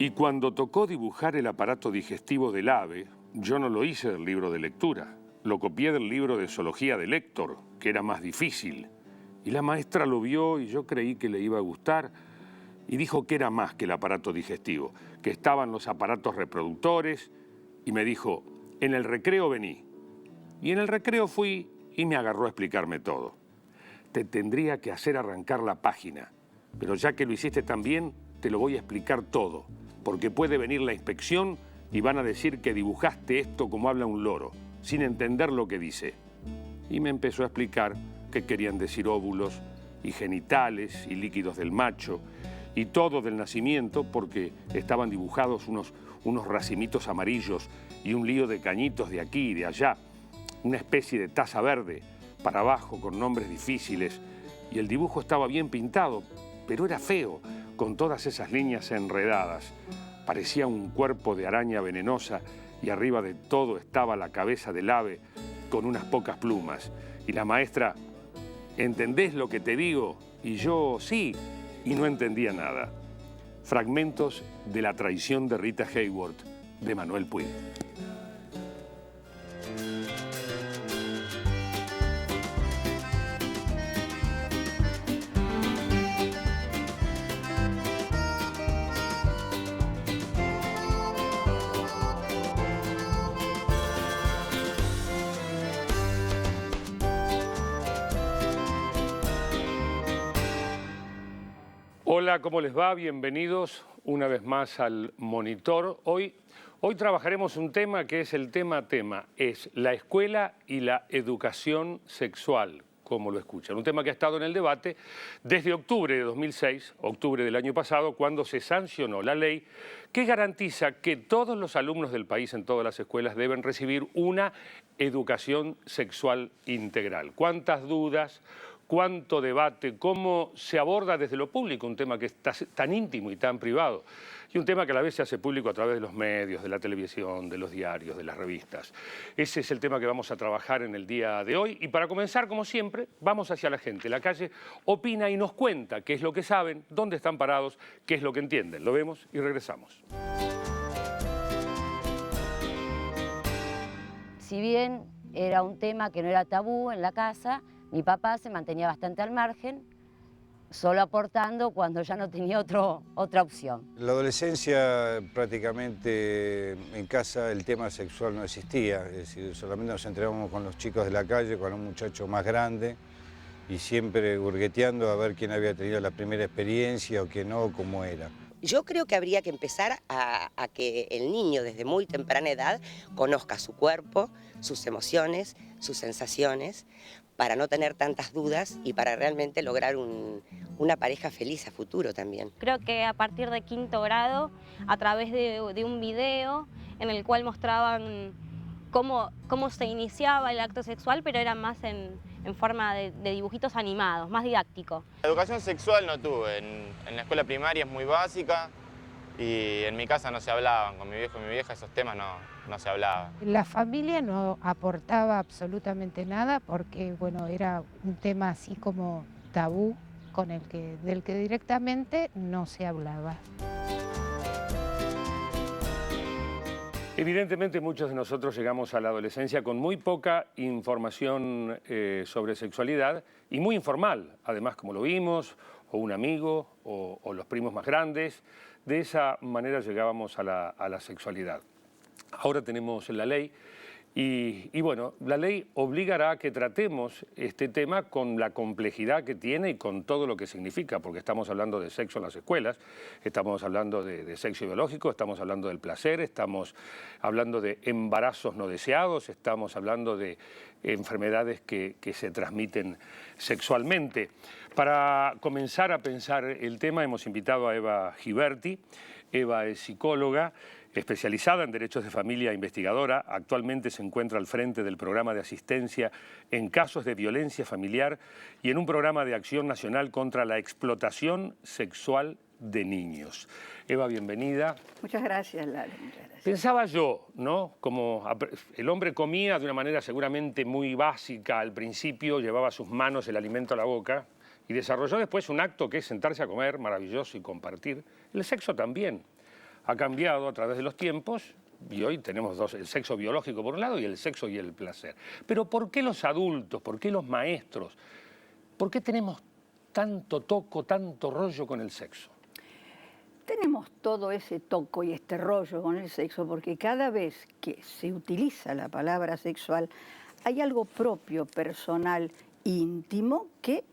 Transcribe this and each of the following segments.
Y cuando tocó dibujar el aparato digestivo del ave, yo no lo hice del libro de lectura. Lo copié del libro de zoología de Lector, que era más difícil. Y la maestra lo vio y yo creí que le iba a gustar. Y dijo que era más que el aparato digestivo, que estaban los aparatos reproductores. Y me dijo, en el recreo vení. Y en el recreo fui y me agarró a explicarme todo. Te tendría que hacer arrancar la página, pero ya que lo hiciste tan bien, te lo voy a explicar todo, porque puede venir la inspección y van a decir que dibujaste esto como habla un loro, sin entender lo que dice. Y me empezó a explicar que querían decir óvulos y genitales y líquidos del macho y todo del nacimiento, porque estaban dibujados unos racimitos amarillos y un lío de cañitos de aquí y de allá, una especie de taza verde para abajo con nombres difíciles, y el dibujo estaba bien pintado, pero era feo, con todas esas líneas enredadas. Parecía un cuerpo de araña venenosa y arriba de todo estaba la cabeza del ave con unas pocas plumas. Y la maestra, ¿entendés lo que te digo? Y yo, sí, y no entendía nada. Fragmentos de La traición de Rita Hayworth, de Manuel Puig. Hola, ¿cómo les va? Bienvenidos una vez más al Monitor. Hoy trabajaremos un tema que es el tema, es la escuela y la educación sexual, como lo escuchan. Un tema que ha estado en el debate desde octubre de 2006, octubre del año pasado, cuando se sancionó la ley que garantiza que todos los alumnos del país en todas las escuelas deben recibir una educación sexual integral. ¿Cuántas dudas? ¿Cuánto debate? ¿Cómo se aborda desde lo público un tema que es tan íntimo y tan privado? Y un tema que a la vez se hace público a través de los medios, de la televisión, de los diarios, de las revistas. Ese es el tema que vamos a trabajar en el día de hoy. Y para comenzar, como siempre, vamos hacia la gente. La calle opina y nos cuenta qué es lo que saben, dónde están parados, qué es lo que entienden. Lo vemos y regresamos. Si bien era un tema que no era tabú en la casa, mi papá se mantenía bastante al margen, solo aportando cuando ya no tenía otra opción. En la adolescencia prácticamente en casa el tema sexual no existía, es decir, solamente nos entregábamos con los chicos de la calle, con un muchacho más grande y siempre hurgueteando a ver quién había tenido la primera experiencia o quién no, cómo era. Yo creo que habría que empezar a que el niño desde muy temprana edad conozca su cuerpo, sus emociones, sus sensaciones, para no tener tantas dudas y para realmente lograr una pareja feliz a futuro también. Creo que a partir de quinto grado, a través de un video en el cual mostraban cómo se iniciaba el acto sexual, pero era más en forma de dibujitos animados, más didáctico. La educación sexual no tuve, en la escuela primaria es muy básica y en mi casa no se hablaban, con mi viejo y mi vieja esos temas no se hablaban. La familia no aportaba absolutamente nada porque, bueno, era un tema así como tabú del que directamente no se hablaba. Evidentemente muchos de nosotros llegamos a la adolescencia con muy poca información sobre sexualidad y muy informal, además como lo vimos, o un amigo o los primos más grandes. De esa manera llegábamos a la sexualidad. Ahora tenemos la ley y bueno, la ley obligará a que tratemos este tema con la complejidad que tiene y con todo lo que significa, porque estamos hablando de sexo en las escuelas, estamos hablando de sexo biológico, estamos hablando del placer, estamos hablando de embarazos no deseados, estamos hablando de enfermedades que se transmiten sexualmente. Para comenzar a pensar el tema hemos invitado a Eva Giberti. Eva es psicóloga, especializada en derechos de familia, investigadora. Actualmente se encuentra al frente del programa de asistencia en casos de violencia familiar y en un programa de acción nacional contra la explotación sexual de niños. Eva, bienvenida. Muchas gracias, Lali. Muchas gracias. Pensaba yo, ¿no? Como el hombre comía de una manera seguramente muy básica al principio, llevaba sus manos el alimento a la boca y desarrolló después un acto que es sentarse a comer, maravilloso, y compartir. El sexo también. ha cambiado a través de los tiempos y hoy tenemos dos, el sexo biológico por un lado y el sexo y el placer. Pero ¿por qué los adultos, por qué los maestros, por qué tenemos tanto toco, tanto rollo con el sexo? Tenemos todo ese toco y este rollo con el sexo porque cada vez que se utiliza la palabra sexual hay algo propio, personal, íntimo, que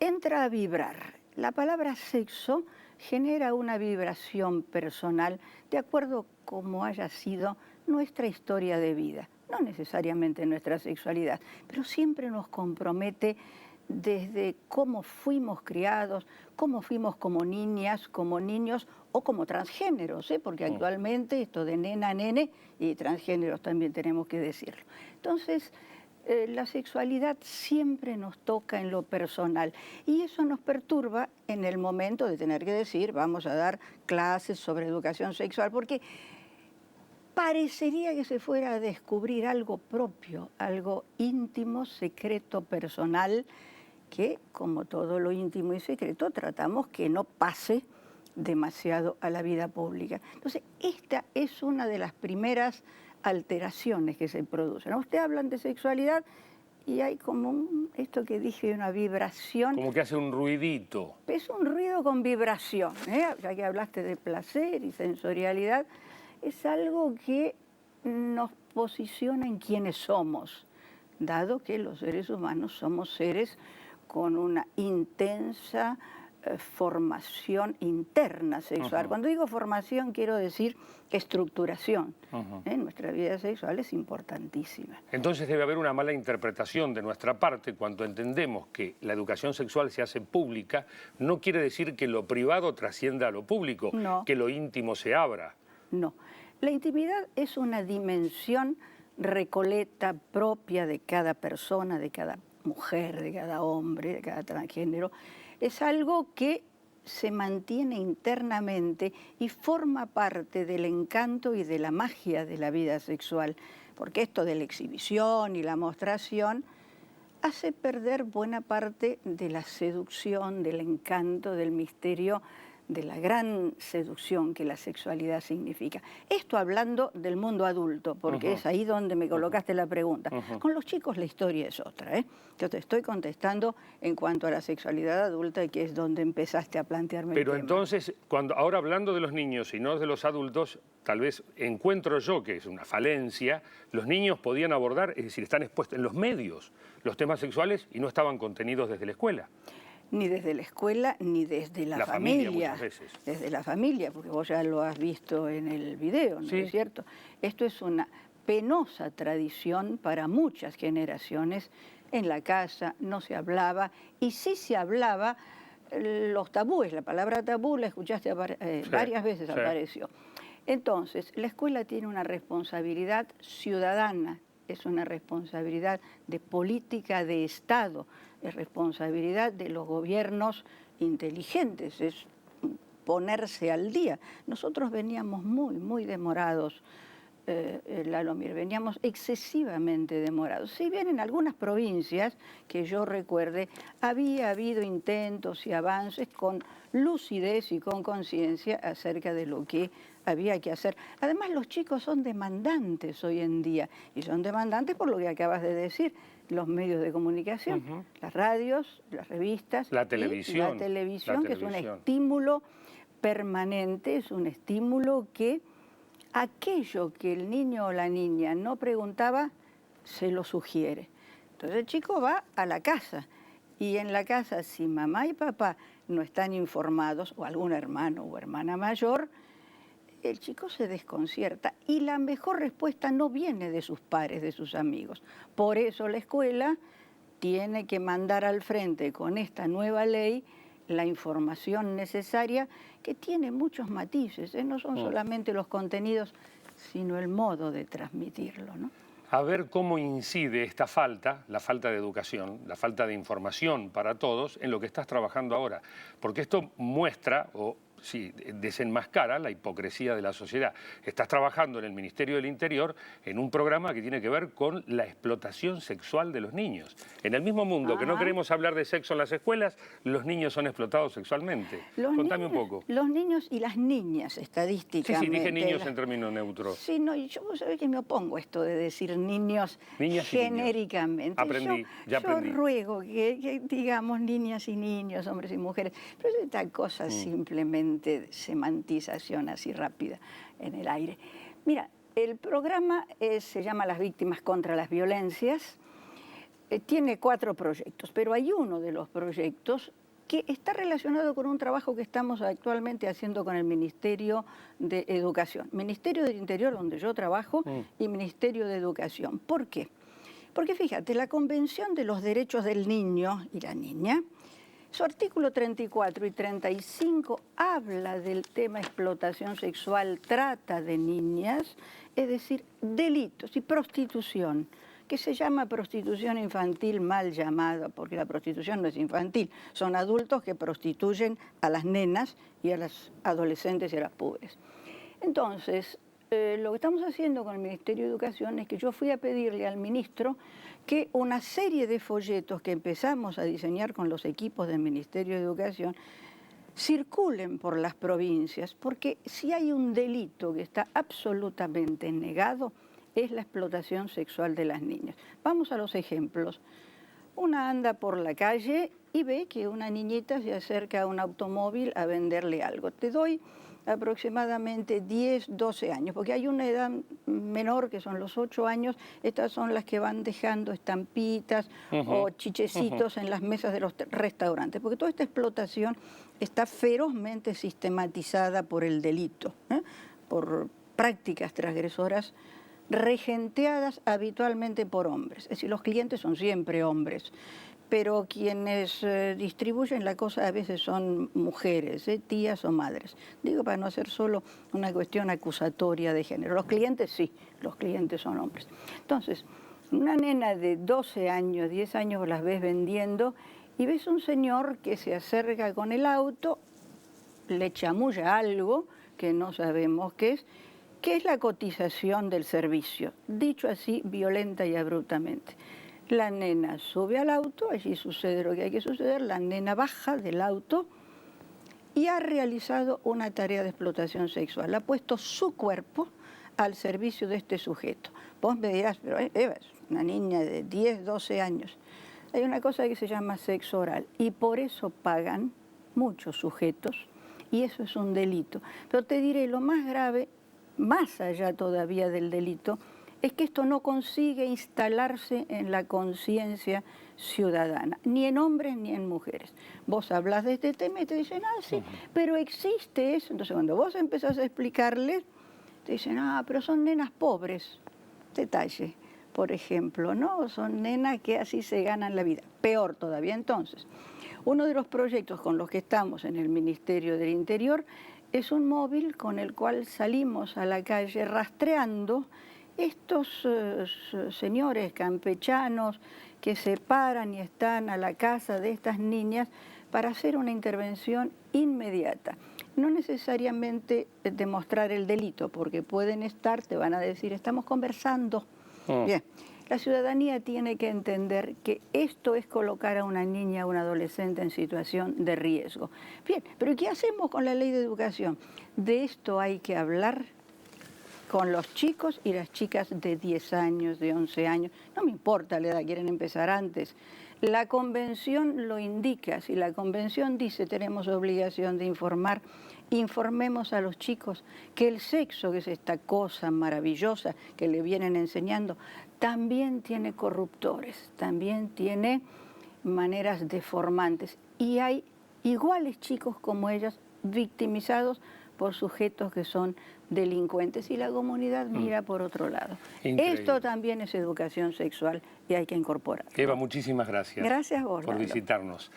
entra a vibrar. La palabra sexo genera una vibración personal de acuerdo a cómo haya sido nuestra historia de vida. No necesariamente nuestra sexualidad, pero siempre nos compromete desde cómo fuimos criados, cómo fuimos como niñas, como niños o como transgéneros, porque actualmente esto de nena, nene y transgéneros también tenemos que decirlo. Entonces, la sexualidad siempre nos toca en lo personal y eso nos perturba en el momento de tener que decir vamos a dar clases sobre educación sexual porque parecería que se fuera a descubrir algo propio, algo íntimo, secreto, personal, que como todo lo íntimo y secreto tratamos que no pase demasiado a la vida pública. Entonces, esta es una de las primeras alteraciones que se producen. Ustedes hablan de sexualidad y hay como esto que dije, una vibración. Como que hace un ruidito. Es un ruido con vibración, ya que hablaste de placer y sensorialidad, es algo que nos posiciona en quienes somos, dado que los seres humanos somos seres con una intensa formación interna sexual. Cuando digo formación quiero decir estructuración. Nuestra vida sexual es importantísima. Entonces debe haber una mala interpretación de nuestra parte cuando entendemos que la educación sexual se hace pública. No quiere decir que lo privado trascienda a lo público, no, que lo íntimo se abra. No, la intimidad es una dimensión recoleta propia de cada persona, de cada mujer, de cada hombre, de cada transgénero. Es algo que se mantiene internamente y forma parte del encanto y de la magia de la vida sexual, porque esto de la exhibición y la mostración hace perder buena parte de la seducción, del encanto, del misterio, de la gran seducción que la sexualidad significa. Esto hablando del mundo adulto, porque es ahí donde me colocaste la pregunta. Con los chicos la historia es otra. Yo te estoy contestando en cuanto a la sexualidad adulta, que es donde empezaste a plantearme el tema. Pero entonces, ahora hablando de los niños y no de los adultos, tal vez encuentro yo que es una falencia, los niños podían abordar, es decir, están expuestos en los medios los temas sexuales y no estaban contenidos desde la escuela. Ni desde la escuela, ni desde la familia. Muchas veces. Desde la familia, porque vos ya lo has visto en el video, ¿no es cierto? Esto es una penosa tradición para muchas generaciones. En la casa no se hablaba, y sí se hablaba, los tabúes, la palabra tabú la escuchaste varias veces apareció. Entonces, la escuela tiene una responsabilidad ciudadana, es una responsabilidad de política de Estado, es responsabilidad de los gobiernos inteligentes, es ponerse al día. Nosotros veníamos muy demorados, Lalomir, veníamos excesivamente demorados. Si bien en algunas provincias, que yo recuerde, había habido intentos y avances con lucidez y con conciencia acerca de lo que había que hacer. Además, los chicos son demandantes hoy en día, y son demandantes por lo que acabas de decir, los medios de comunicación, las radios, las revistas, la televisión, que es un estímulo permanente, es un estímulo que aquello que el niño o la niña no preguntaba, se lo sugiere. Entonces el chico va a la casa, y en la casa, si mamá y papá no están informados, o algún hermano o hermana mayor, el chico se desconcierta y la mejor respuesta no viene de sus pares, de sus amigos. Por eso la escuela tiene que mandar al frente con esta nueva ley la información necesaria, que tiene muchos matices, no son solamente los contenidos, sino el modo de transmitirlo, ¿no? A ver cómo incide esta falta, la falta de educación, la falta de información para todos, en lo que estás trabajando ahora. Porque esto muestra, o sí, desenmascara la hipocresía de la sociedad. Estás trabajando en el Ministerio del Interior en un programa que tiene que ver con la explotación sexual de los niños. En el mismo mundo que no queremos hablar de sexo en las escuelas, los niños son explotados sexualmente. Contame un poco. Los niños y las niñas, estadísticamente. Sí, dije niños en términos neutros. Sí, no, y yo vos sabés que me opongo a esto de decir niñas genéricamente. Ya aprendí. Yo ruego que digamos niñas y niños, hombres y mujeres, pero es esta cosa simplemente de semantización así rápida en el aire. Mira, el programa se llama Las Víctimas contra las Violencias, tiene 4 proyectos, pero hay uno de los proyectos que está relacionado con un trabajo que estamos actualmente haciendo con el Ministerio de Educación. Ministerio del Interior, donde yo trabajo, y Ministerio de Educación. ¿Por qué? Porque fíjate, la Convención de los Derechos del Niño y la Niña, su artículo 34 y 35 habla del tema explotación sexual, trata de niñas, es decir, delitos y prostitución, que se llama prostitución infantil mal llamada, porque la prostitución no es infantil, son adultos que prostituyen a las nenas y a las adolescentes y a las púberes. Entonces, lo que estamos haciendo con el Ministerio de Educación es que yo fui a pedirle al ministro que una serie de folletos que empezamos a diseñar con los equipos del Ministerio de Educación circulen por las provincias, porque si hay un delito que está absolutamente negado, es la explotación sexual de las niñas. Vamos a los ejemplos. Una anda por la calle y ve que una niñita se acerca a un automóvil a venderle algo. Te doy aproximadamente 10, 12 años, porque hay una edad menor que son los 8 años, estas son las que van dejando estampitas o chichecitos en las mesas de los restaurantes, porque toda esta explotación está ferozmente sistematizada por el delito, por prácticas transgresoras regenteadas habitualmente por hombres, es decir, los clientes son siempre hombres, pero quienes distribuyen la cosa a veces son mujeres, tías o madres. Digo para no hacer solo una cuestión acusatoria de género. Los clientes sí, los clientes son hombres. Entonces, una nena de 12 años, 10 años las ves vendiendo y ves un señor que se acerca con el auto, le chamulla algo que no sabemos qué es la cotización del servicio, dicho así violenta y abruptamente. La nena sube al auto, allí sucede lo que hay que suceder, la nena baja del auto y ha realizado una tarea de explotación sexual. Ha puesto su cuerpo al servicio de este sujeto. Vos me dirás, pero Eva, es una niña de 10, 12 años. Hay una cosa que se llama sexo oral y por eso pagan muchos sujetos y eso es un delito. Pero te diré, lo más grave, más allá todavía del delito, es que esto no consigue instalarse en la conciencia ciudadana, ni en hombres ni en mujeres. Vos hablas de este tema y te dicen, sí, pero existe eso. Entonces cuando vos empezás a explicarles, te dicen, pero son nenas pobres. Detalle, por ejemplo, ¿no? Son nenas que así se ganan la vida. Peor todavía. Entonces, uno de los proyectos con los que estamos en el Ministerio del Interior es un móvil con el cual salimos a la calle rastreando estos señores campechanos que se paran y están a la casa de estas niñas para hacer una intervención inmediata. No necesariamente demostrar el delito, porque pueden estar, te van a decir, estamos conversando. Bien, la ciudadanía tiene que entender que esto es colocar a una niña, a un adolescente en situación de riesgo. Bien, pero ¿qué hacemos con la ley de educación? De esto hay que hablar con los chicos y las chicas de 10 años, de 11 años. No me importa la edad, quieren empezar antes. La convención lo indica. Si la convención dice tenemos obligación de informar, informemos a los chicos que el sexo, que es esta cosa maravillosa que le vienen enseñando, también tiene corruptores, también tiene maneras deformantes. Y hay iguales chicos como ellas victimizados por sujetos que son delincuentes y la comunidad mira por otro lado. Increíble. Esto también es educación sexual y hay que incorporarlo. Eva, muchísimas gracias. Gracias a vos, por Lalo. Visitarnos.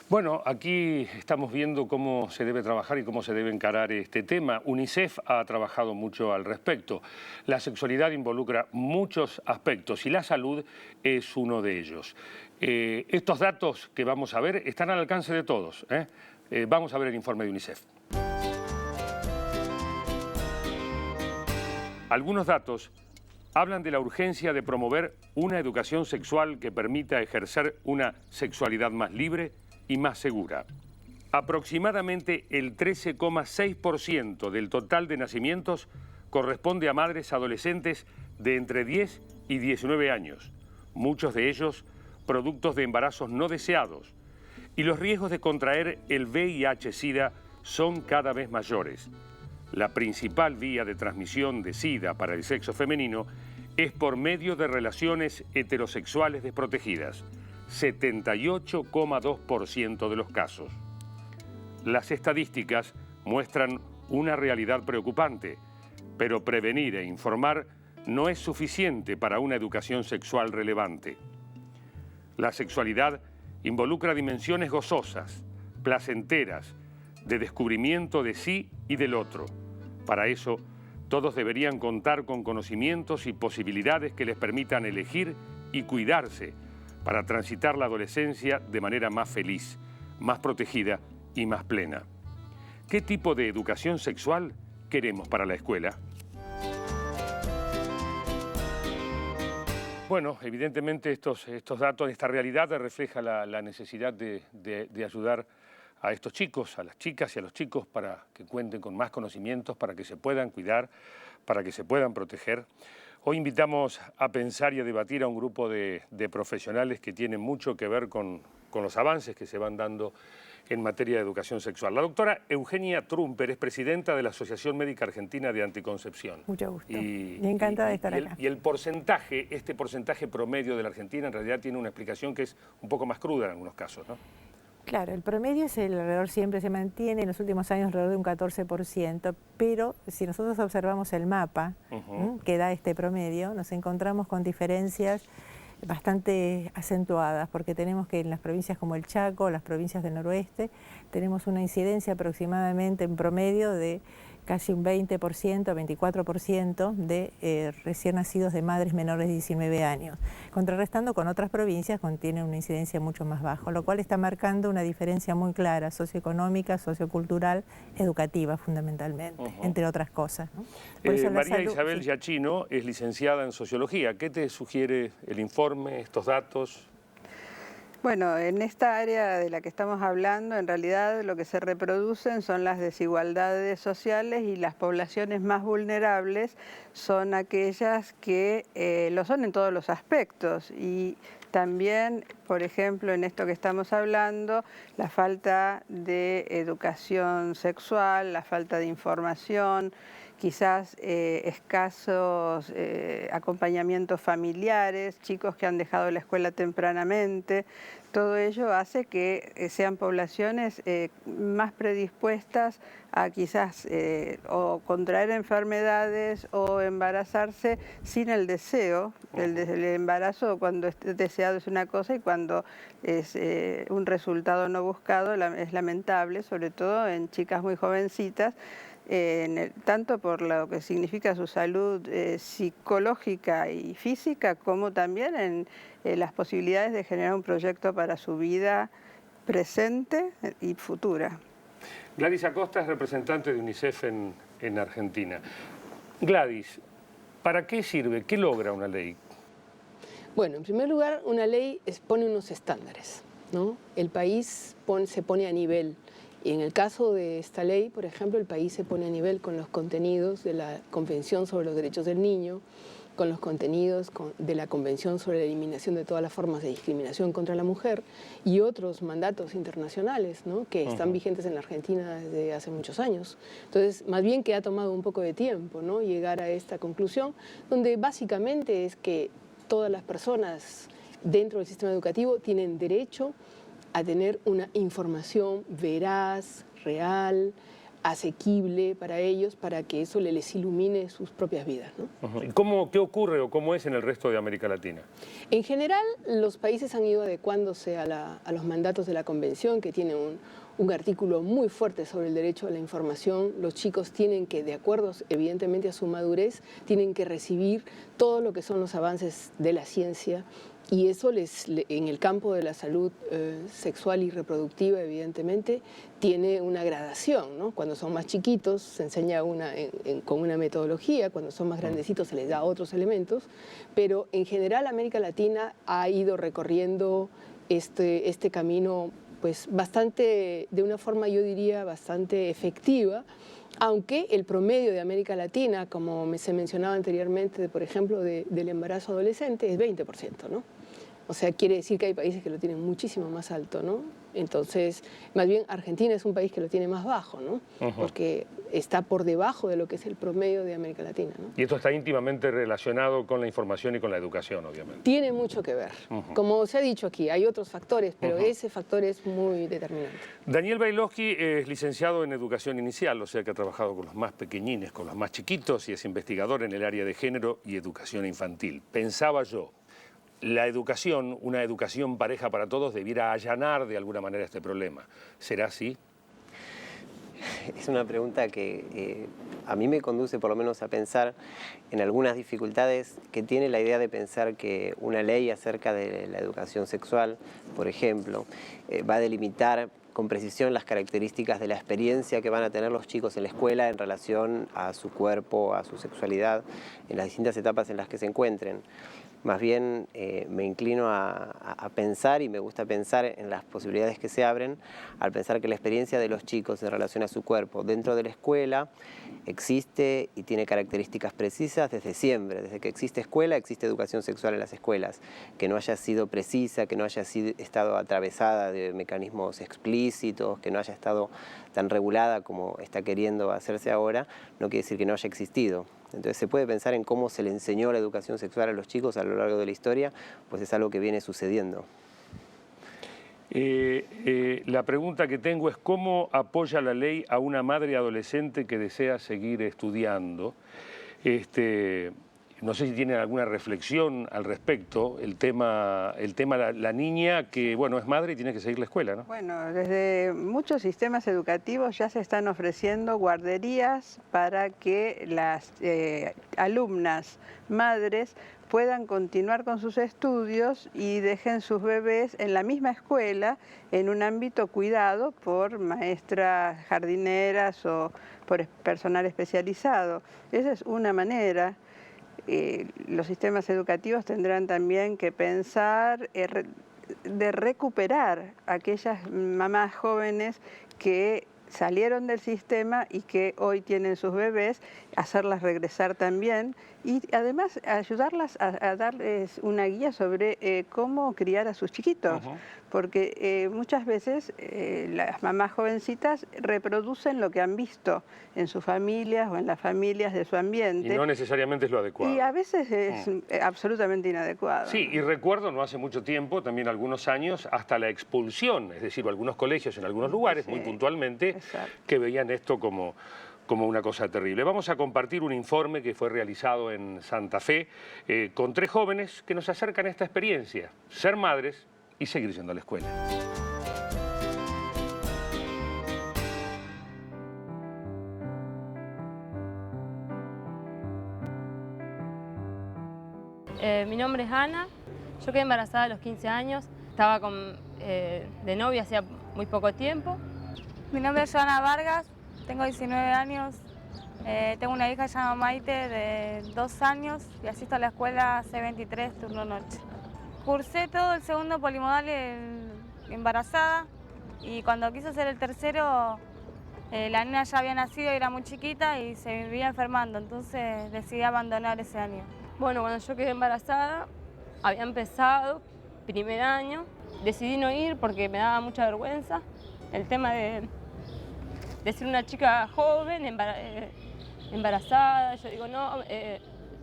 Bueno, aquí estamos viendo cómo se debe trabajar y cómo se debe encarar este tema. UNICEF ha trabajado mucho al respecto. La sexualidad involucra muchos aspectos y la salud es uno de ellos. Estos datos que vamos a ver están al alcance de todos. Vamos a ver el informe de UNICEF. Algunos datos hablan de la urgencia de promover una educación sexual que permita ejercer una sexualidad más libre y más segura. Aproximadamente el 13,6% del total de nacimientos corresponde a madres adolescentes de entre 10 y 19 años, muchos de ellos productos de embarazos no deseados, y los riesgos de contraer el VIH-Sida son cada vez mayores. La principal vía de transmisión de SIDA para el sexo femenino es por medio de relaciones heterosexuales desprotegidas, 78,2% de los casos. Las estadísticas muestran una realidad preocupante, pero prevenir e informar no es suficiente para una educación sexual relevante. La sexualidad involucra dimensiones gozosas, placenteras, de descubrimiento de sí y del otro. Para eso, todos deberían contar con conocimientos y posibilidades que les permitan elegir y cuidarse para transitar la adolescencia de manera más feliz, más protegida y más plena. ¿Qué tipo de educación sexual queremos para la escuela? Bueno, evidentemente estos datos, esta realidad refleja la necesidad de ayudar a estos chicos, a las chicas y a los chicos para que cuenten con más conocimientos, para que se puedan cuidar, para que se puedan proteger. Hoy invitamos a pensar y a debatir a un grupo de profesionales que tienen mucho que ver con los avances que se van dando en materia de educación sexual. La doctora Eugenia Trumper es presidenta de la Asociación Médica Argentina de Anticoncepción. Mucho gusto. Y encantada de estar acá. Y el porcentaje, este porcentaje promedio de la Argentina en realidad tiene una explicación que es un poco más cruda en algunos casos, ¿no? Claro, el promedio es alrededor, siempre se mantiene en los últimos años alrededor de un 14%, pero si nosotros observamos el mapa que da este promedio, nos encontramos con diferencias bastante acentuadas, porque tenemos que en las provincias como el Chaco, las provincias del noroeste, tenemos una incidencia aproximadamente en promedio de casi un 20%, 24% de recién nacidos de madres menores de 19 años, contrarrestando con otras provincias que tienen una incidencia mucho más baja, lo cual está marcando una diferencia muy clara, socioeconómica, sociocultural, educativa fundamentalmente, entre otras cosas, ¿no? Por eso María Isabel Giachino es licenciada en Sociología. ¿Qué te sugiere el informe, estos datos? Bueno, en esta área de la que estamos hablando, en realidad lo que se reproducen son las desigualdades sociales y las poblaciones más vulnerables son aquellas que lo son en todos los aspectos y también, por ejemplo, en esto que estamos hablando, la falta de educación sexual, la falta de información, quizás escasos acompañamientos familiares, chicos que han dejado la escuela tempranamente, todo ello hace que sean poblaciones más predispuestas a quizás o contraer enfermedades o embarazarse sin el deseo. El embarazo cuando es deseado es una cosa y cuando es un resultado no buscado es lamentable, sobre todo en chicas muy jovencitas, tanto por lo que significa su salud psicológica y física, como también en las posibilidades de generar un proyecto para su vida presente y futura. Gladys Acosta es representante de UNICEF en Argentina. Gladys, ¿para qué sirve? ¿Qué logra una ley? Bueno, en primer lugar, una ley pone unos estándares, ¿no? El país se pone a nivel. Y en el caso de esta ley, por ejemplo, el país se pone a nivel con los contenidos de la Convención sobre los Derechos del Niño, con los contenidos de la Convención sobre la Eliminación de todas las formas de discriminación contra la mujer y otros mandatos internacionales, ¿no? Que están vigentes en la Argentina desde hace muchos años. Entonces, más bien que ha tomado un poco de tiempo, ¿no? Llegar a esta conclusión, donde básicamente es que todas las personas dentro del sistema educativo tienen derecho a tener una información veraz, real, asequible para ellos, para que eso les ilumine sus propias vidas, ¿no? ¿Qué ocurre o cómo es en el resto de América Latina? En general, los países han ido adecuándose a los mandatos de la Convención, que tiene un artículo muy fuerte sobre el derecho a la información. Los chicos tienen que, de acuerdo evidentemente a su madurez, tienen que recibir todo lo que son los avances de la ciencia, y eso en el campo de la salud sexual y reproductiva, evidentemente, tiene una gradación, ¿no? Cuando son más chiquitos se enseña con una metodología, cuando son más grandecitos se les da otros elementos, pero en general América Latina ha ido recorriendo este camino pues bastante, de una forma yo diría bastante efectiva, aunque el promedio de América Latina, como se mencionaba anteriormente, por ejemplo, del embarazo adolescente, es 20%, ¿no? O sea, quiere decir que hay países que lo tienen muchísimo más alto, ¿no? Entonces, más bien Argentina es un país que lo tiene más bajo, ¿no? Porque está por debajo de lo que es el promedio de América Latina, ¿no? Y esto está íntimamente relacionado con la información y con la educación, obviamente. Tiene mucho que ver. Como se ha dicho aquí, hay otros factores, pero ese factor es muy determinante. Daniel Bailowski es licenciado en educación inicial, o sea que ha trabajado con los más pequeñines, con los más chiquitos, y es investigador en el área de género y educación infantil. Pensaba yo, la educación, una educación pareja para todos, debiera allanar de alguna manera este problema. ¿Será así? Es una pregunta que a mí me conduce por lo menos a pensar en algunas dificultades que tiene la idea de pensar que una ley acerca de la educación sexual, por ejemplo, va a delimitar con precisión las características de la experiencia que van a tener los chicos en la escuela en relación a su cuerpo, a su sexualidad, en las distintas etapas en las que se encuentren. Más bien me inclino a pensar, y me gusta pensar en las posibilidades que se abren al pensar que la experiencia de los chicos en relación a su cuerpo dentro de la escuela existe y tiene características precisas desde siempre. Desde que existe escuela, existe educación sexual en las escuelas. Que no haya sido precisa, que no haya estado atravesada de mecanismos explícitos, que no haya estado tan regulada como está queriendo hacerse ahora, no quiere decir que no haya existido. Entonces se puede pensar en cómo se le enseñó la educación sexual a los chicos a lo largo de la historia, pues es algo que viene sucediendo. La pregunta que tengo es cómo apoya la ley a una madre adolescente que desea seguir estudiando. No sé si tienen alguna reflexión al respecto, el tema la niña que, bueno, es madre y tiene que seguir la escuela, ¿no? Bueno, desde muchos sistemas educativos ya se están ofreciendo guarderías para que las alumnas madres puedan continuar con sus estudios y dejen sus bebés en la misma escuela, en un ámbito cuidado por maestras jardineras o por personal especializado. Esa es una manera. Los sistemas educativos tendrán también que pensar de recuperar a aquellas mamás jóvenes que salieron del sistema y que hoy tienen sus bebés, hacerlas regresar también y además ayudarlas a darles una guía sobre cómo criar a sus chiquitos, porque muchas veces las mamás jovencitas reproducen lo que han visto en sus familias o en las familias de su ambiente. Y no necesariamente es lo adecuado. Y a veces es absolutamente inadecuado. Sí, y recuerdo no hace mucho tiempo, también algunos años, hasta la expulsión, es decir, algunos colegios en algunos lugares, muy puntualmente, que veían esto como una cosa terrible. Vamos a compartir un informe que fue realizado en Santa Fe con 3 jóvenes que nos acercan a esta experiencia, ser madres y seguir yendo a la escuela. Mi nombre es Ana, yo quedé embarazada a los 15 años, estaba de novia hacía muy poco tiempo. Mi nombre es Joana Vargas, tengo 19 años, tengo una hija llamada Maite de 2 años y asisto a la escuela C23, turno noche. Cursé todo el segundo polimodal embarazada y cuando quise hacer el tercero, la nena ya había nacido y era muy chiquita y se vivía enfermando, entonces decidí abandonar ese año. Bueno, cuando yo quedé embarazada, había empezado primer año, decidí no ir porque me daba mucha vergüenza el tema de ser una chica joven, embarazada. Yo digo, no,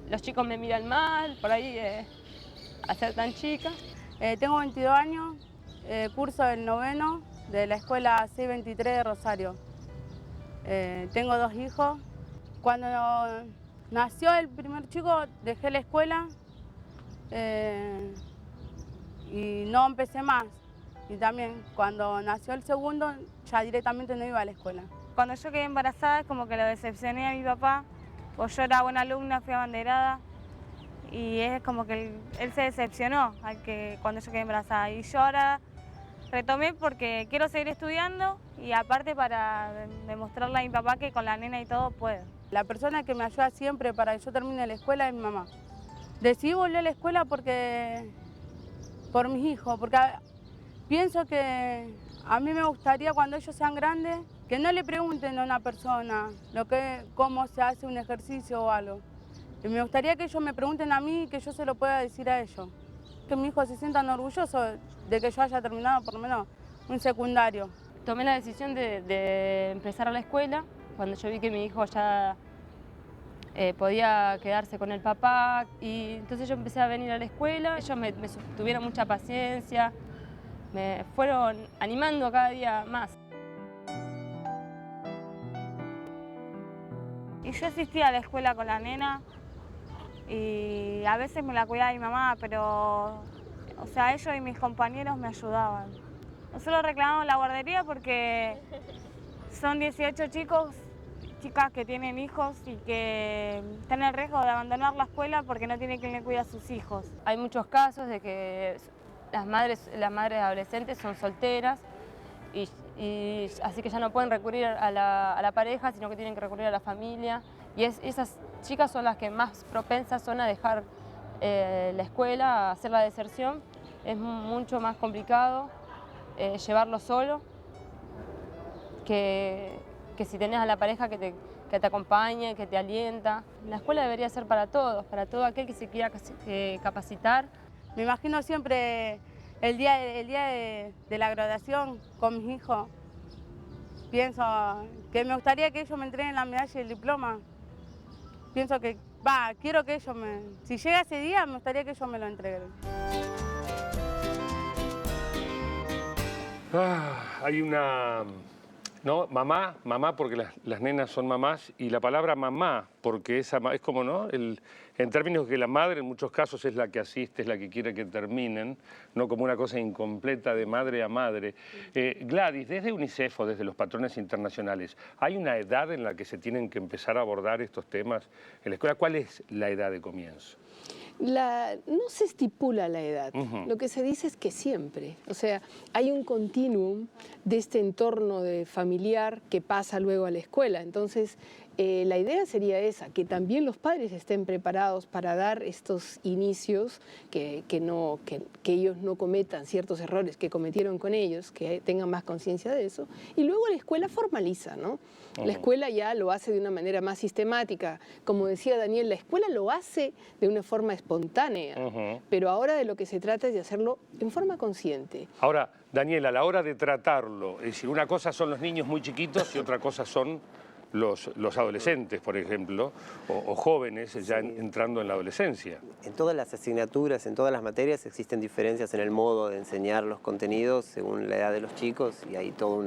los chicos me miran mal, por ahí a ser tan chica. Tengo 22 años, curso el 9º de la escuela C23 de Rosario. Tengo 2 hijos. Cuando nació el primer chico, dejé la escuela y no empecé más. y también cuando nació el segundo ya directamente no iba a la escuela. Cuando yo quedé embarazada es como que lo decepcioné a mi papá, pues yo era buena alumna, fui abanderada y es como que él se decepcionó cuando yo quedé embarazada. Y yo ahora retomé porque quiero seguir estudiando y aparte para demostrarle a mi papá que con la nena y todo puedo. La persona que me ayuda siempre para que yo termine la escuela es mi mamá. Decidí volver a la escuela por mis hijos, porque pienso que a mí me gustaría cuando ellos sean grandes que no le pregunten a una persona cómo se hace un ejercicio o algo. Y me gustaría que ellos me pregunten a mí y que yo se lo pueda decir a ellos. Que mis hijos se sientan orgullosos de que yo haya terminado por lo menos un secundario. Tomé la decisión de empezar a la escuela cuando yo vi que mi hijo ya podía quedarse con el papá y entonces yo empecé a venir a la escuela. Ellos me tuvieron mucha paciencia, me fueron animando cada día más. Y yo asistía a la escuela con la nena y a veces me la cuidaba mi mamá, pero o sea, ellos y mis compañeros me ayudaban. Nosotros reclamamos la guardería porque son 18 chicas que tienen hijos y que están en riesgo de abandonar la escuela porque no tienen quien le cuide a sus hijos. Hay muchos casos de que las madres adolescentes son solteras y así que ya no pueden recurrir a la pareja, sino que tienen que recurrir a la familia. Y esas chicas son las que más propensas son a dejar la escuela, a hacer la deserción. Es mucho más complicado llevarlo solo que si tenés a la pareja que te acompañe, que te alienta. La escuela debería ser para todos, para todo aquel que se quiera capacitar. Me imagino siempre el día de la graduación con mis hijos. Pienso que me gustaría que ellos me entreguen la medalla y el diploma. Pienso que, quiero que ellos si llega ese día, me gustaría que ellos me lo entreguen. Hay una... No, mamá porque las nenas son mamás, y la palabra mamá porque es como, ¿no? En términos que la madre en muchos casos es la que asiste, es la que quiere que terminen, no como una cosa incompleta de madre a madre. Gladys, desde UNICEF o desde los patrones internacionales, ¿hay una edad en la que se tienen que empezar a abordar estos temas en la escuela? ¿Cuál es la edad de comienzo? No se estipula la edad, lo que se dice es que siempre, o sea, hay un continuum de este entorno familiar que pasa luego a la escuela, entonces la idea sería esa, que también los padres estén preparados para dar estos inicios, que ellos no cometan ciertos errores que cometieron con ellos, que tengan más conciencia de eso, y luego la escuela formaliza, ¿no? La escuela ya lo hace de una manera más sistemática. Como decía Daniel, la escuela lo hace de una forma espontánea, pero ahora de lo que se trata es de hacerlo en forma consciente. Ahora, Daniel, a la hora de tratarlo, es decir, una cosa son los niños muy chiquitos y otra cosa son los adolescentes, por ejemplo, o jóvenes ya entrando en la adolescencia. En todas las asignaturas, en todas las materias, existen diferencias en el modo de enseñar los contenidos según la edad de los chicos, y hay todo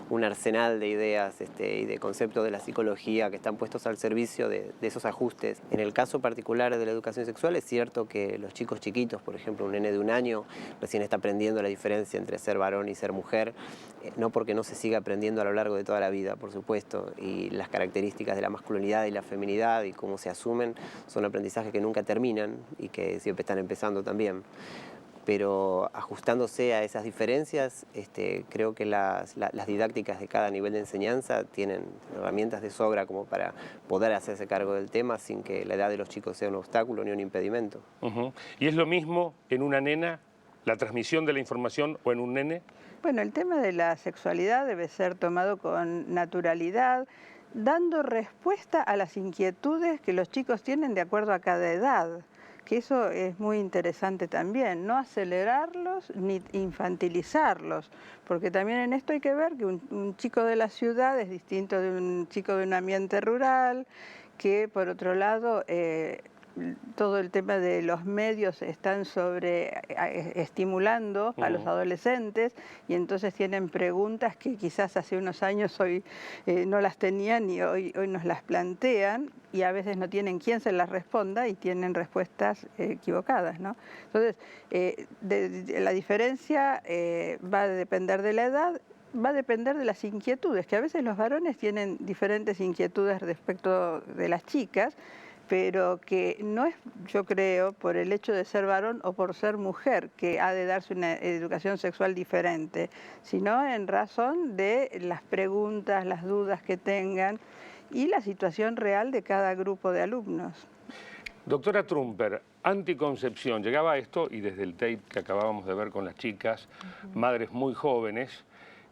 un arsenal de ideas y de conceptos de la psicología que están puestos al servicio de esos ajustes. En el caso particular de la educación sexual, es cierto que los chicos chiquitos, por ejemplo, un nene de 1 año, recién está aprendiendo la diferencia entre ser varón y ser mujer, no porque no se siga aprendiendo a lo largo de toda la vida, por supuesto, y las características de la masculinidad y la feminidad y cómo se asumen son aprendizajes que nunca terminan y que siempre están empezando también. Pero ajustándose a esas diferencias, creo que las didácticas de cada nivel de enseñanza tienen herramientas de sobra como para poder hacerse cargo del tema sin que la edad de los chicos sea un obstáculo ni un impedimento. ¿Y es lo mismo en una nena, la transmisión de la información, o en un nene? Bueno, el tema de la sexualidad debe ser tomado con naturalidad, dando respuesta a las inquietudes que los chicos tienen de acuerdo a cada edad, que eso es muy interesante también, no acelerarlos ni infantilizarlos, porque también en esto hay que ver que un chico de la ciudad es distinto de un chico de un ambiente rural, que por otro lado todo el tema de los medios están estimulando a los adolescentes y entonces tienen preguntas que quizás hace unos años hoy no las tenían y hoy nos las plantean y a veces no tienen quien se las responda y tienen respuestas equivocadas, ¿no? Entonces, la diferencia va a depender de la edad, va a depender de las inquietudes, que a veces los varones tienen diferentes inquietudes respecto de las chicas, pero que no es, yo creo, por el hecho de ser varón o por ser mujer que ha de darse una educación sexual diferente, sino en razón de las preguntas, las dudas que tengan y la situación real de cada grupo de alumnos. Doctora Trumper, anticoncepción, llegaba a esto y desde el tape que acabábamos de ver con las chicas, madres muy jóvenes,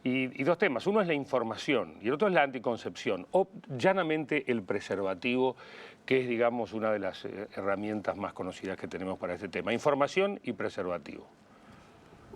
y dos temas, uno es la información y el otro es la anticoncepción, o llanamente el preservativo, que es, digamos, una de las herramientas más conocidas que tenemos para este tema, información y preservativo.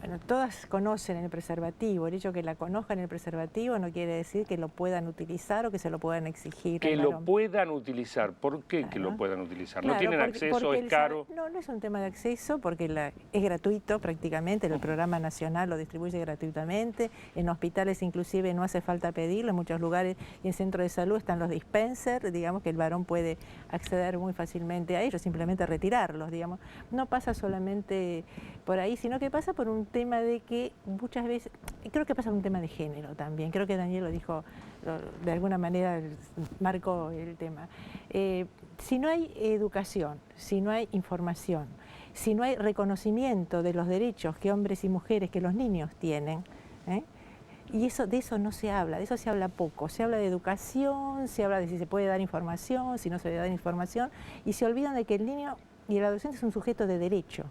Bueno, todas conocen el preservativo. El hecho de que la conozcan el preservativo no quiere decir que lo puedan utilizar o que se lo puedan exigir. Que lo puedan utilizar. ¿Por qué que lo puedan utilizar? ¿No tienen acceso? ¿Es caro? No, no es un tema de acceso porque es gratuito prácticamente. El programa nacional lo distribuye gratuitamente. En hospitales inclusive no hace falta pedirlo. En muchos lugares y en centros de salud están los dispensers. Digamos que el varón puede acceder muy fácilmente a ellos, simplemente retirarlos. Digamos. No pasa solamente por ahí, sino que pasa por un tema de que muchas veces, creo que pasa un tema de género también, creo que Daniel lo dijo, de alguna manera marcó el tema. Si no hay educación, si no hay información, si no hay reconocimiento de los derechos que hombres y mujeres, que los niños tienen, y de eso no se habla, de eso se habla poco, se habla de educación, se habla de si se puede dar información, si no se debe dar información, y se olvidan de que el niño y el adolescente es un sujeto de derecho.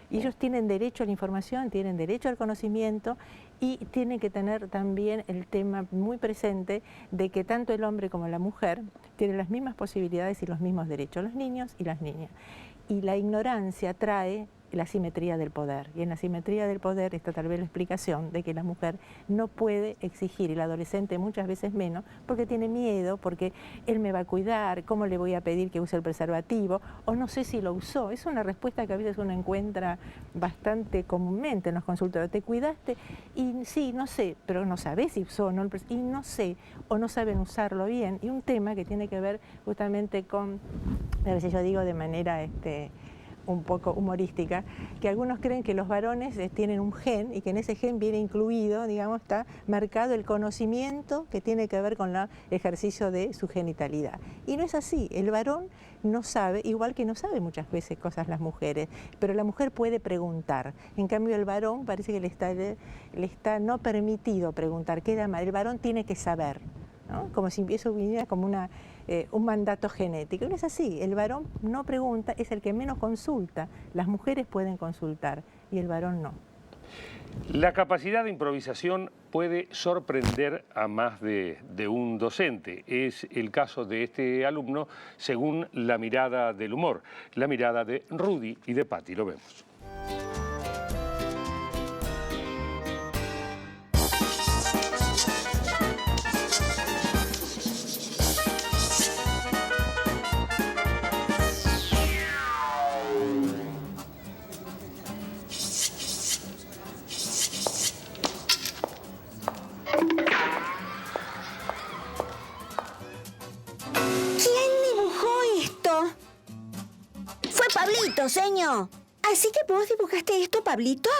Y ellos tienen derecho a la información, tienen derecho al conocimiento y tienen que tener también el tema muy presente de que tanto el hombre como la mujer tienen las mismas posibilidades y los mismos derechos, los niños y las niñas. Y la ignorancia trae la asimetría del poder. Y en la asimetría del poder está tal vez la explicación de que la mujer no puede exigir, y el adolescente muchas veces menos, porque tiene miedo, porque él me va a cuidar, ¿cómo le voy a pedir que use el preservativo? O no sé si lo usó. Es una respuesta que a veces uno encuentra bastante comúnmente en los consultorios. ¿Te cuidaste? Y sí, no sé, pero no sabes si usó o no, y no sé, o no saben usarlo bien. Y un tema que tiene que ver justamente con, a veces yo digo de manera un poco humorística, que algunos creen que los varones tienen un gen y que en ese gen viene incluido, digamos, está marcado el conocimiento que tiene que ver con el ejercicio de su genitalidad. Y no es así, el varón no sabe, igual que no sabe muchas veces cosas las mujeres, pero la mujer puede preguntar. En cambio el varón parece que le está no permitido preguntar, queda mal, el varón tiene que saber, ¿no? Como si eso viniera como un mandato genético. No es así, el varón no pregunta, es el que menos consulta. Las mujeres pueden consultar y el varón no. La capacidad de improvisación puede sorprender a más de un docente. Es el caso de este alumno según la mirada del humor, la mirada de Rudy y de Patti. Lo vemos. Pablito, señor. ¿Así que vos dibujaste esto, Pablito?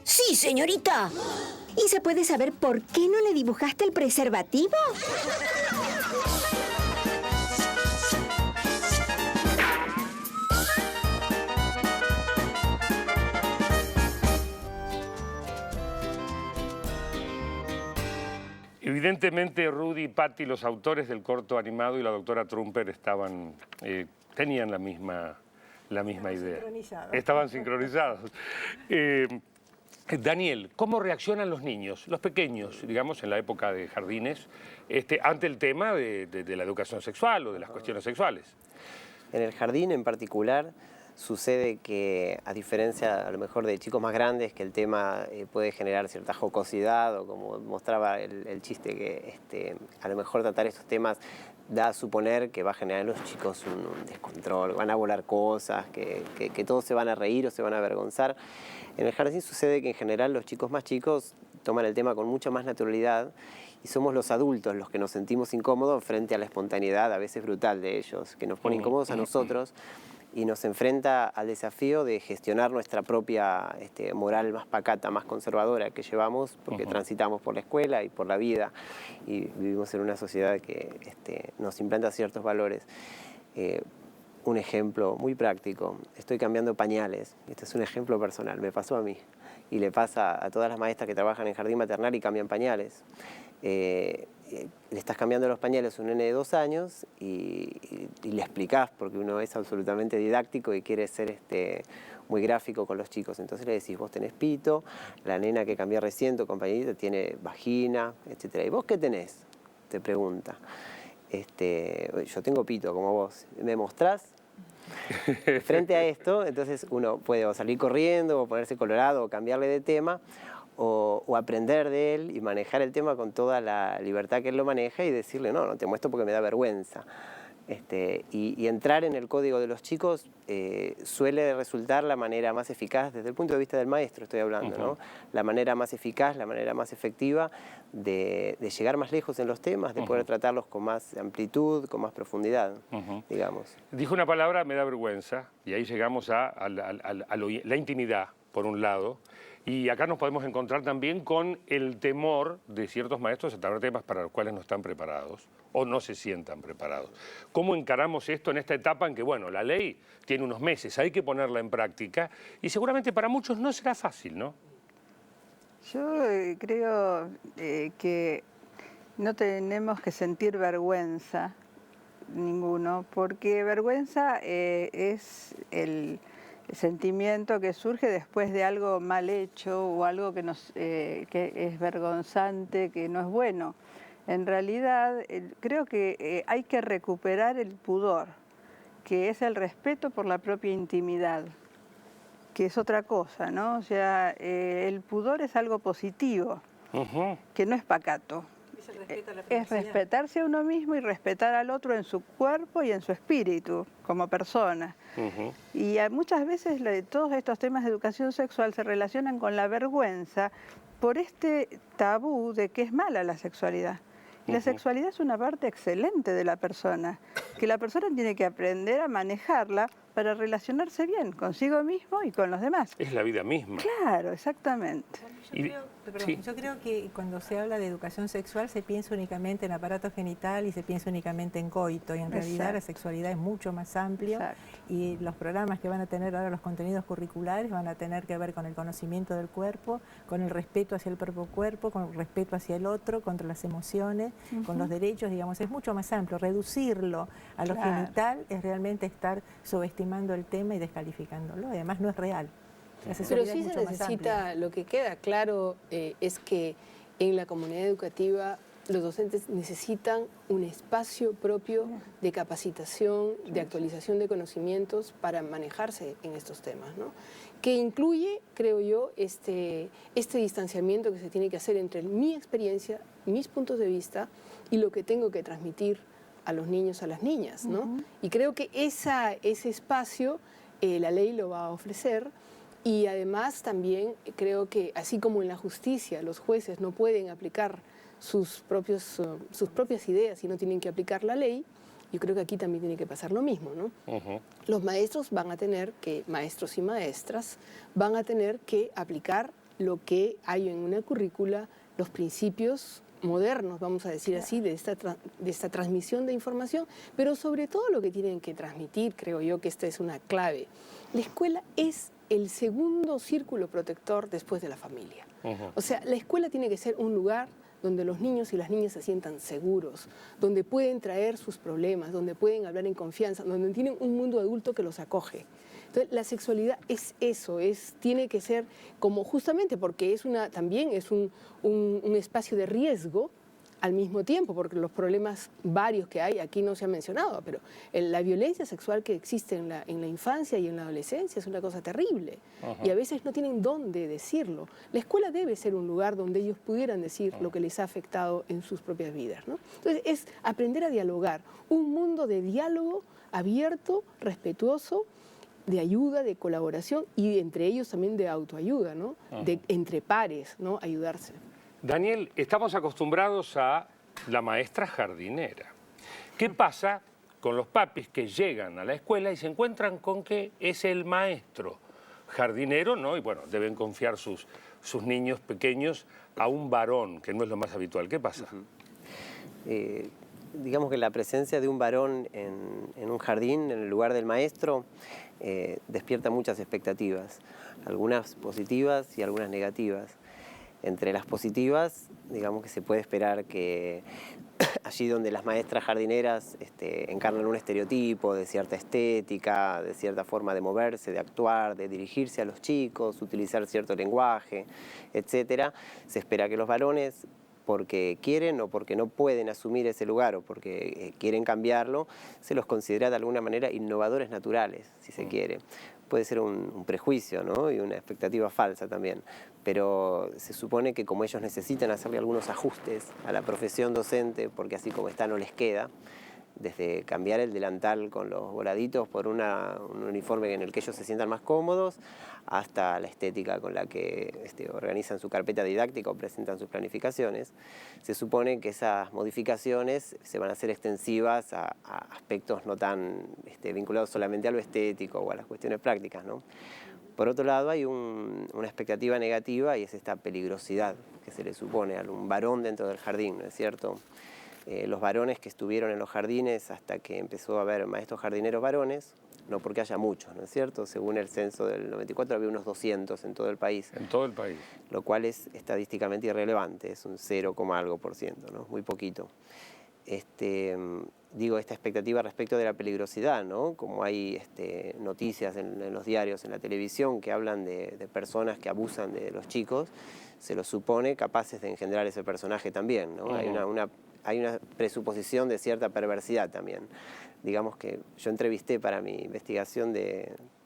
Sí, señorita. ¿Y se puede saber por qué no le dibujaste el preservativo? Evidentemente, Rudy y Patti, los autores del corto animado, y la doctora Trumper tenían la misma idea. Estaban sincronizados. Daniel, ¿cómo reaccionan los niños, los pequeños, digamos, en la época de jardines, ante el tema de la educación sexual o de las cuestiones sexuales? En el jardín en particular sucede que, a diferencia a lo mejor de chicos más grandes, que el tema puede generar cierta jocosidad, o como mostraba el chiste, que a lo mejor tratar estos temas da a suponer que va a generar en los chicos un descontrol, van a volar cosas, que todos se van a reír o se van a avergonzar. En el jardín sucede que en general los chicos más chicos toman el tema con mucha más naturalidad, y somos los adultos los que nos sentimos incómodos frente a la espontaneidad a veces brutal de ellos, que nos pone incómodos a nosotros y nos enfrenta al desafío de gestionar nuestra propia moral más pacata, más conservadora que llevamos, porque transitamos por la escuela y por la vida y vivimos en una sociedad que nos implanta ciertos valores. Un ejemplo muy práctico, estoy cambiando pañales, este es un ejemplo personal, me pasó a mí y le pasa a todas las maestras que trabajan en jardín maternal y cambian pañales. Le estás cambiando los pañales a un nene de 2 años y le explicás, porque uno es absolutamente didáctico y quiere ser muy gráfico con los chicos. Entonces le decís, vos tenés pito, la nena que cambié recién, tu compañerita, tiene vagina, etc. ¿Y vos qué tenés? Te pregunta. Yo tengo pito como vos. ¿Me mostrás? Frente a esto, entonces uno puede o salir corriendo, o ponerse colorado, o cambiarle de tema, o aprender de él y manejar el tema con toda la libertad que él lo maneja y decirle, no te muestro porque me da vergüenza. Y entrar en el código de los chicos suele resultar la manera más eficaz, desde el punto de vista del maestro estoy hablando, ¿no? La manera más eficaz, la manera más efectiva de llegar más lejos en los temas, de poder tratarlos con más amplitud, con más profundidad, digamos. Dijo una palabra, me da vergüenza, y ahí llegamos a la intimidad, por un lado. Y acá nos podemos encontrar también con el temor de ciertos maestros a tratar temas para los cuales no están preparados o no se sientan preparados. ¿Cómo encaramos esto en esta etapa en que, bueno, la ley tiene unos meses, hay que ponerla en práctica y seguramente para muchos no será fácil, ¿no? Yo creo que no tenemos que sentir vergüenza ninguno, porque vergüenza es el sentimiento que surge después de algo mal hecho o algo que es vergonzante, que no es bueno. En realidad, creo que hay que recuperar el pudor, que es el respeto por la propia intimidad, que es otra cosa, ¿no? O sea, el pudor es algo positivo, que no es pacato. Es respetarse a uno mismo y respetar al otro en su cuerpo y en su espíritu, como persona. Y muchas veces todos estos temas de educación sexual se relacionan con la vergüenza por este tabú de que es mala la sexualidad. Y la sexualidad es una parte excelente de la persona, que la persona tiene que aprender a manejarla para relacionarse bien consigo mismo y con los demás. Es la vida misma. Claro, exactamente. Yo creo que cuando se habla de educación sexual se piensa únicamente en aparato genital y se piensa únicamente en coito, y en realidad la sexualidad es mucho más amplio. Y los programas que van a tener ahora, los contenidos curriculares, van a tener que ver con el conocimiento del cuerpo, con el respeto hacia el propio cuerpo, con el respeto hacia el otro, contra las emociones, con los derechos, digamos, es mucho más amplio. Reducirlo a lo genital es realmente estar subestimando el tema y descalificándolo, además no es real. Pero sí se necesita, lo que queda claro es que en la comunidad educativa los docentes necesitan un espacio propio de capacitación, de actualización de conocimientos para manejarse en estos temas, ¿no? Que incluye, creo yo, este distanciamiento que se tiene que hacer entre mi experiencia, mis puntos de vista y lo que tengo que transmitir a los niños, a las niñas, ¿no? Y creo que ese espacio la ley lo va a ofrecer. Y además también creo que, así como en la justicia los jueces no pueden aplicar sus propias ideas y no tienen que aplicar la ley, yo creo que aquí también tiene que pasar lo mismo, ¿no? Los maestros van a tener que, maestros y maestras, van a tener que aplicar lo que hay en una currícula, los principios modernos, vamos a decir así, de esta transmisión de información, pero sobre todo lo que tienen que transmitir, creo yo que esta es una clave. La escuela es el segundo círculo protector después de la familia. O sea, la escuela tiene que ser un lugar donde los niños y las niñas se sientan seguros, donde pueden traer sus problemas, donde pueden hablar en confianza, donde tienen un mundo adulto que los acoge. Entonces, la sexualidad es eso, tiene que ser como justamente porque también es un espacio de riesgo, al mismo tiempo, porque los problemas varios que hay aquí no se han mencionado, pero la violencia sexual que existe en la infancia y en la adolescencia es una cosa terrible. Y a veces no tienen dónde decirlo. La escuela debe ser un lugar donde ellos pudieran decir lo que les ha afectado en sus propias vidas, ¿no? Entonces es aprender a dialogar, un mundo de diálogo abierto, respetuoso, de ayuda, de colaboración y entre ellos también de autoayuda, ¿no? Entre pares, ¿no? Ayudarse. Daniel, estamos acostumbrados a la maestra jardinera. ¿Qué pasa con los papis que llegan a la escuela y se encuentran con que es el maestro jardinero, ¿no? Y bueno, deben confiar sus niños pequeños a un varón, que no es lo más habitual. ¿Qué pasa? Digamos que la presencia de un varón en un jardín, en el lugar del maestro, despierta muchas expectativas, algunas positivas y algunas negativas. Entre las positivas, digamos que se puede esperar que allí donde las maestras jardineras encarnan un estereotipo de cierta estética, de cierta forma de moverse, de actuar, de dirigirse a los chicos, utilizar cierto lenguaje, etc., se espera que los varones, porque quieren o porque no pueden asumir ese lugar o porque quieren cambiarlo, se los considera de alguna manera innovadores naturales, si se quiere. Puede ser un prejuicio, ¿no? Y una expectativa falsa también, pero se supone que como ellos necesitan hacerle algunos ajustes a la profesión docente, porque así como está no les queda, desde cambiar el delantal con los voladitos por un uniforme en el que ellos se sientan más cómodos, hasta la estética con la que organizan su carpeta didáctica o presentan sus planificaciones, se supone que esas modificaciones se van a hacer extensivas a aspectos no tan vinculados solamente a lo estético o a las cuestiones prácticas, ¿no? Por otro lado, hay una expectativa negativa y es esta peligrosidad que se le supone a un varón dentro del jardín, ¿no es cierto? Los varones que estuvieron en los jardines hasta que empezó a haber maestros jardineros varones, no porque haya muchos, ¿no es cierto? Según el censo del 94 había unos 200 en todo el país. En todo el país. Lo cual es estadísticamente irrelevante, es un 0, algo por ciento, ¿no? Muy poquito. Digo, esta expectativa respecto de la peligrosidad, ¿no? Como hay noticias en los diarios, en la televisión, que hablan de personas que abusan de los chicos, se los supone capaces de engendrar ese personaje también, ¿no? Hay una presuposición de cierta perversidad también. Digamos que yo entrevisté para mi investigación,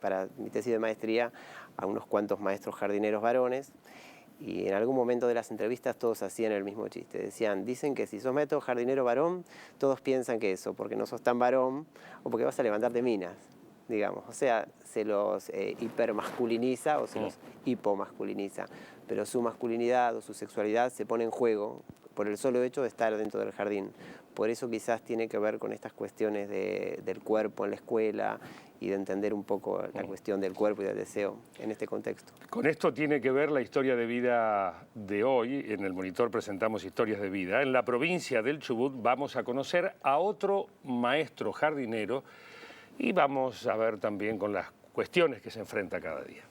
para mi tesis de maestría, a unos cuantos maestros jardineros varones, y en algún momento de las entrevistas todos hacían el mismo chiste. Decían, dicen que si sos maestro jardinero varón, todos piensan que eso, porque no sos tan varón o porque vas a levantarte minas, digamos. O sea, se los hipermasculiniza o se los hipomasculiniza, pero su masculinidad o su sexualidad se pone en juego por el solo hecho de estar dentro del jardín. Por eso quizás tiene que ver con estas cuestiones del cuerpo en la escuela y de entender un poco la cuestión del cuerpo y del deseo en este contexto. Con esto tiene que ver la historia de vida de hoy. En el Monitor presentamos historias de vida. En la provincia del Chubut vamos a conocer a otro maestro jardinero y vamos a ver también con las cuestiones que se enfrenta cada día.